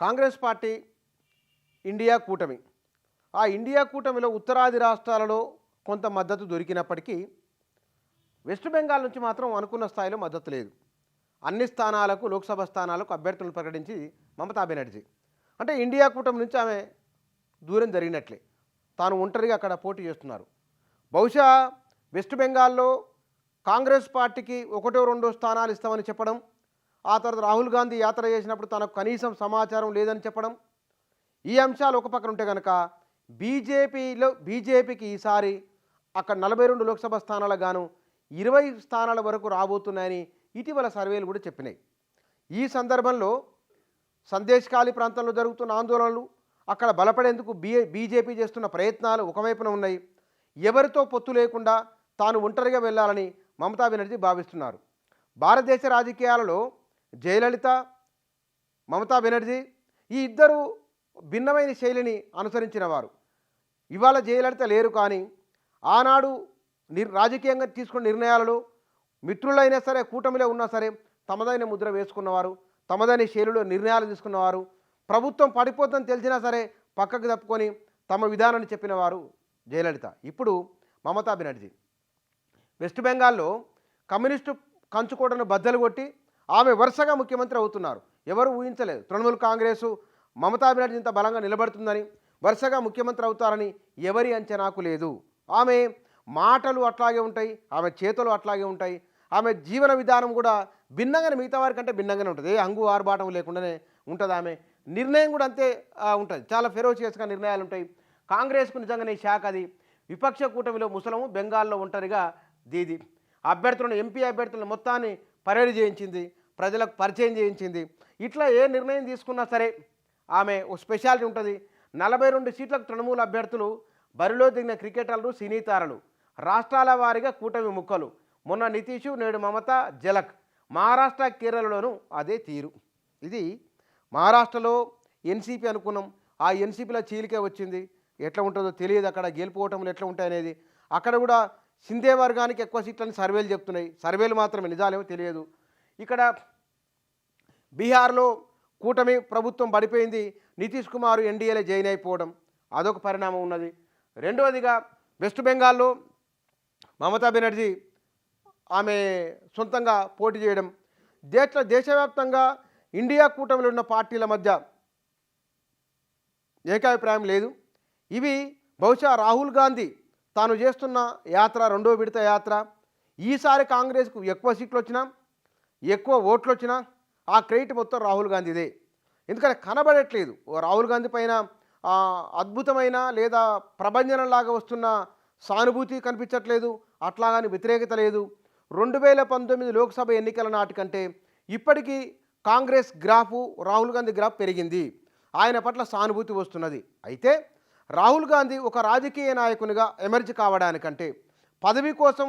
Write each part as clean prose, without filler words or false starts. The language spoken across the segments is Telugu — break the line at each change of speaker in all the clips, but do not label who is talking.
కాంగ్రెస్ పార్టీ ఇండియా కూటమి ఆ ఇండియా కూటమిలో ఉత్తరాది రాష్ట్రాలలో కొంత మద్దతు దొరికినప్పటికీ వెస్ట్ బెంగాల్ నుంచి మాత్రం అనుకున్న స్థాయిలో మద్దతు లేదు. అన్ని స్థానాలకు లోక్సభ స్థానాలకు అభ్యర్థులను ప్రకటించి మమతా బెనర్జీ అంటే ఇండియా కూటమి నుంచి ఆమె దూరం జరిగినట్లే. తాను ఒంటరిగా అక్కడ పోటీ చేస్తున్నారు. బహుశా వెస్ట్ బెంగాల్లో కాంగ్రెస్ పార్టీకి ఒకటో రెండో స్థానాలు ఇస్తామని చెప్పడం, ఆ తర్వాత రాహుల్ గాంధీ యాత్ర చేసినప్పుడు తనకు కనీసం సమాచారం లేదని చెప్పడం, ఈ అంశాలు ఒక పక్కన ఉంటే కనుక బీజేపీకి ఈసారి అక్కడ 42 లోక్సభ స్థానాలకు గాను 20 స్థానాల వరకు రాబోతున్నాయని ఇటీవల సర్వేలు కూడా చెప్పినాయి. ఈ సందర్భంలో సందేశ్ఖాళీ ప్రాంతంలో జరుగుతున్న ఆందోళనలు, అక్కడ బలపడేందుకు బీజేపీ చేస్తున్న ప్రయత్నాలు ఒకవైపున ఉన్నాయి. ఎవరితో పొత్తు లేకుండా తాను ఒంటరిగా వెళ్ళాలని మమతా బెనర్జీ భావిస్తున్నారు. భారతదేశ రాజకీయాలలో జయలలిత, మమతా బెనర్జీ ఈ ఇద్దరు భిన్నమైన శైలిని అనుసరించిన వారు. ఇవాళ జయలలిత లేరు, కానీ ఆనాడు రాజకీయంగా తీసుకున్న నిర్ణయాలలో మిత్రులైనా సరే, కూటమిలో ఉన్నా సరే తమదైన ముద్ర వేసుకున్నవారు, తమదైన శైలిలో నిర్ణయాలు తీసుకున్నవారు. ప్రభుత్వం పడిపోతుందని తెలిసినా సరే పక్కకు తప్పుకొని తమ విధానాన్ని చెప్పిన వారు జయలలిత. ఇప్పుడు మమతా బెనర్జీ వెస్ట్ బెంగాల్లో కమ్యూనిస్టు కంచుకోటను బద్దలు కొట్టి ఆమె వరుసగా ముఖ్యమంత్రి అవుతున్నారు. ఎవరు ఊహించలేదు. తృణమూల్ కాంగ్రెసు మమతా బెనర్జీ ఇంత బలంగా నిలబడుతుందని, వరుసగా ముఖ్యమంత్రి అవుతారని ఎవరి అంచనాకు లేదు. ఆమె మాటలు అట్లాగే ఉంటాయి, ఆమె చేతులు అట్లాగే ఉంటాయి, ఆమె జీవన విధానం కూడా భిన్నంగానే, మిగతా వారి కంటే భిన్నంగానే ఉంటుంది. హంగు ఆర్భాటం లేకుండానే ఉంటుంది. ఆమె నిర్ణయం కూడా అంతే ఉంటుంది. చాలా ఫెరోషియస్గా నిర్ణయాలు ఉంటాయి. కాంగ్రెస్కు నిజంగానే షాక్ అది. విపక్ష కూటమిలో ముసలము, బెంగాల్లో ఒంటరిగా దీది. అభ్యర్థులను, ఎంపీ అభ్యర్థులను మొత్తాన్ని పరేడ్ చేయించింది, ప్రజలకు పరిచయం చేయించింది. ఇట్లా ఏ నిర్ణయం తీసుకున్నా సరే ఆమె ఓ స్పెషాలిటీ ఉంటుంది. 42 సీట్లకు తృణమూల అభ్యర్థులు, బరిలో దిగిన క్రికెటర్లు, సినీ తారలు, రాష్ట్రాల వారీగా కూటమి ముక్కలు. మొన్న నితీషు, నేడు మమత జలక్. మహారాష్ట్ర, కేరళలోనూ అదే తీరు. ఇది మహారాష్ట్రలో ఎన్సీపీ అనుకున్నాం, ఆ ఎన్సీపీలో చీలికే వచ్చింది. ఎట్లా ఉంటుందో తెలియదు, అక్కడ గెలుపుకోవటంలో ఎట్లా ఉంటాయనేది. అక్కడ కూడా సింధే వర్గానికి ఎక్కువ సీట్లని సర్వేలు చెప్తున్నాయి. సర్వేలు మాత్రమే, నిజాలేమో తెలియదు. ఇక్కడ బీహార్లో కూటమి ప్రభుత్వం పడిపోయింది, నితీష్ కుమార్ ఎన్డీఏలో జాయిన్ అయిపోవడం, అదొక పరిణామం ఉన్నది. రెండవదిగా వెస్ట్ బెంగాల్లో మమతా బెనర్జీ ఆమె సొంతంగా పోటీ చేయడం. దేశవ్యాప్తంగా ఇండియా కూటమిలో ఉన్న పార్టీల మధ్య ఏకాభిప్రాయం లేదు. ఇవి బహుశా రాహుల్ గాంధీ తాను చేస్తున్న యాత్ర, రెండో విడత యాత్ర, ఈసారి కాంగ్రెస్కు ఎక్కువ సీట్లు వచ్చినా, ఎక్కువ ఓట్లు వచ్చినా ఆ క్రెడిట్ మొత్తం రాహుల్ గాంధీదే. ఎందుకంటే కనబడట్లేదు రాహుల్ గాంధీ పైన అద్భుతమైన లేదా ప్రభంజనంలాగా వస్తున్న సానుభూతి కనిపించట్లేదు, అట్లాగని వ్యతిరేకత లేదు. 2019 లోక్సభ ఎన్నికల నాటికంటే ఇప్పటికీ కాంగ్రెస్ గ్రాఫు, రాహుల్ గాంధీ గ్రాఫ్ పెరిగింది. ఆయన పట్ల సానుభూతి వస్తున్నది. అయితే రాహుల్ గాంధీ ఒక రాజకీయ నాయకునిగా ఎమర్జ్ కావడానికంటే, పదవి కోసం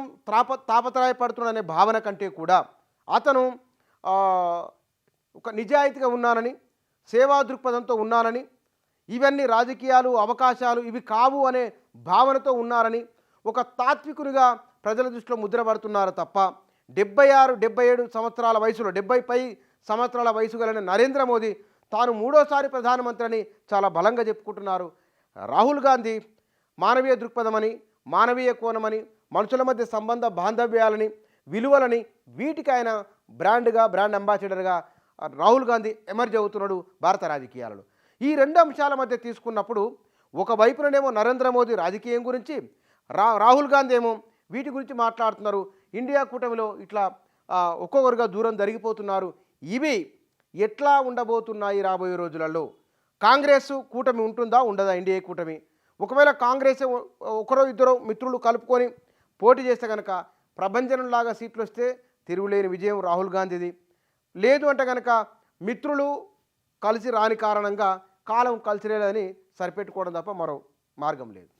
తాపత్రయపడుతున్నాడనే భావన కంటే కూడా అతను ఒక నిజాయితీగా ఉన్నానని, సేవా దృక్పథంతో ఉన్నానని, ఇవన్నీ రాజకీయాలు, అవకాశాలు ఇవి కావు అనే భావనతో ఉన్నారని, ఒక తాత్వికునిగా ప్రజల దృష్టిలో ముద్రపడుతున్నారు తప్ప 76, 77 సంవత్సరాల వయసులో, 70 పై సంవత్సరాల వయసు గల నరేంద్ర మోదీ తాను మూడోసారి ప్రధానమంత్రి అని చాలా బలంగా చెప్పుకుంటున్నారు. రాహుల్ గాంధీ మానవీయ దృక్పథమని, మానవీయ కోణమని, మనుషుల మధ్య సంబంధ బాంధవ్యాలని, విలువలని, వీటికి ఆయన బ్రాండ్ అంబాసిడర్గా రాహుల్ గాంధీ ఎమర్జ్ అవుతున్నాడు భారత రాజకీయాలలో. ఈ రెండు అంశాల మధ్య తీసుకున్నప్పుడు ఒకవైపుననేమో నరేంద్ర మోదీ రాజకీయం గురించి, రాహుల్ గాంధీ ఏమో వీటి గురించి మాట్లాడుతున్నారు. ఇండియా కూటమిలో ఇట్లా ఒక్కొక్కరుగా దూరం జరిగిపోతున్నారు. ఇవి ఎట్లా ఉండబోతున్నాయి రాబోయే రోజులలో? కాంగ్రెస్ కూటమి ఉంటుందా, ఉండదా ఇండియా కూటమి? ఒకవేళ కాంగ్రెస్ ఒకరో ఇద్దరు మిత్రులు కలుపుకొని పోటీ చేస్తే కనుక ప్రభంజనంలాగా సీట్లు వస్తే తిరుగులేని విజయం రాహుల్ గాంధీది. లేదు అంటే కనుక మిత్రులు కలిసి రాని కారణంగా కాలం కలిసి లేదని సరిపెట్టుకోవడం తప్ప మరో మార్గం లేదు.